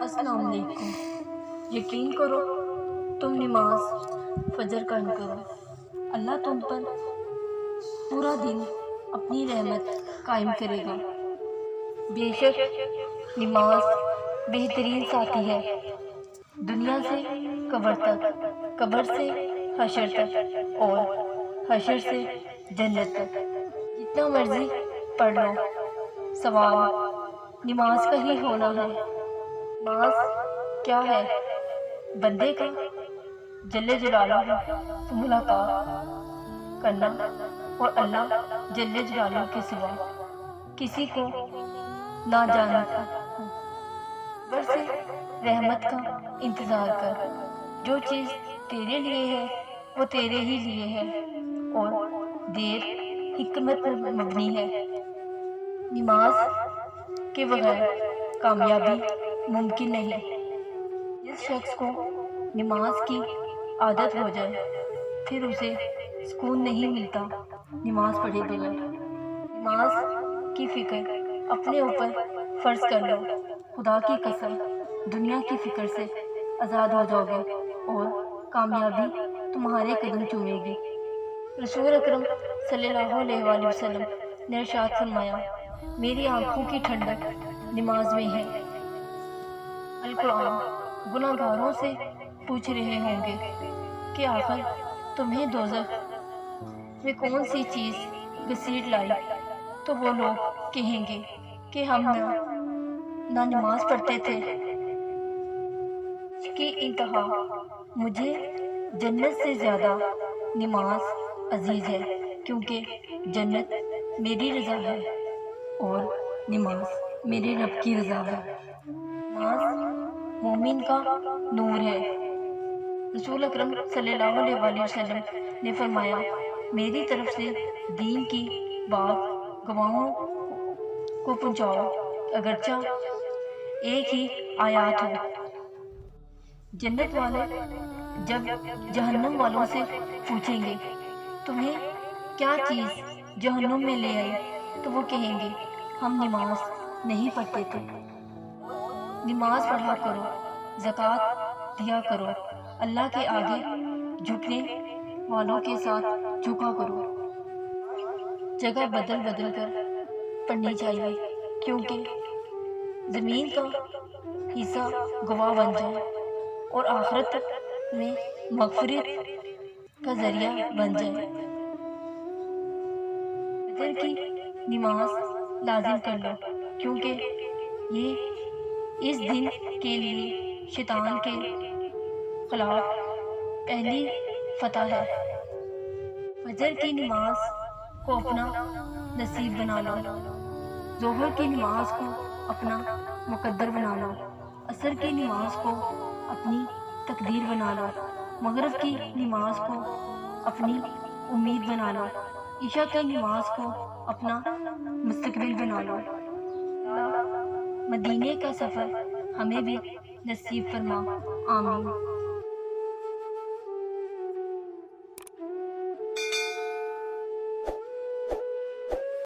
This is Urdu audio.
السلام علیکم۔ یقین کرو تم نماز فجر قائم کرو، اللہ تم پر پورا دن اپنی رحمت قائم کرے گا۔ بے شک نماز بہترین ساتھی ہے، دنیا سے قبر تک، قبر سے حشر تک اور حشر سے جنت تک۔ جتنا مرضی پڑھ لو، سوال نماز کا ہی ہونا ہے۔ نماز کیا ہے؟ بندے کا جل جلالہ سے ملاقات کرنا اور اللہ جل جلالہ کے سوا کسی کو نہ جانتا بس رحمت کا انتظار کر۔ جو چیز تیرے لیے ہے وہ تیرے ہی لیے ہے اور دیر حکمت پر مبنی ہے۔ نماز کے بغیر کامیابی ممکن نہیں۔ جس شخص کو نماز کی عادت ہو جائے پھر اسے سکون نہیں ملتا نماز پڑھے بغیر۔ نماز کی فکر اپنے اوپر فرض کر لو، خدا کی قسم دنیا کی فکر سے آزاد ہو جاؤ گے اور کامیابی تمہارے قدم چومے گی۔ رسول اکرم صلی اللہ علیہ وآلہ وسلم نے ارشاد فرمایا، میری آنکھوں کی ٹھنڈک نماز میں ہے۔ القرآن گناہ گاروں سے پوچھ رہے ہوں گے کہ آخر تمہیں دوزخ میں کون سی چیز گھسیٹ لائی، تو وہ لوگ کہیں گے کہ ہم نہ نماز پڑھتے تھے۔ اس کی انتہا، مجھے جنت سے زیادہ نماز عزیز ہے، کیونکہ جنت میری رضا ہے اور نماز میرے رب کی رضا ہے۔ نماز مومن کا نور ہے۔ رسول اکرم صلی اللہ علیہ وآلہ وسلم نے فرمایا، میری طرف سے دین کی بات گواہوں کو پہنچاؤ، اگرچہ ایک ہی آیات ہو۔ جنت والے جب جہنم والوں سے پوچھیں گے تمہیں کیا چیز جہنم میں لے آئی، تو وہ کہیں گے ہم نماز نہیں پڑھتے تھے۔ نماز پڑھا کرو، زکوٰۃ دیا کرو، اللہ کے آگے جھکنے والوں کے ساتھ جھکا کرو۔ جگہ بدل بدل کر پڑھنی چاہیے، کیونکہ زمین کا حصہ گواہ بن جائے اور آخرت میں مغفرت کا ذریعہ بن جائے۔ فجر کی نماز لازم کر لو، کیونکہ یہ اس دن کے لیے شیطان کے خلاف پہلی فتح ہے۔ فجر کی نماز کو اپنا نصیب بنا لو، ظہر کی نماز کو اپنا مقدر بنا لو، عصر کی نماز کو اپنی تقدیر بنا لو، مغرب کی نماز کو اپنی امید بنا لو، عشاء کی نماز کو اپنا مستقبل بنا لو۔ مدینے کا سفر ہمیں بھی نصیب فرما، آمین۔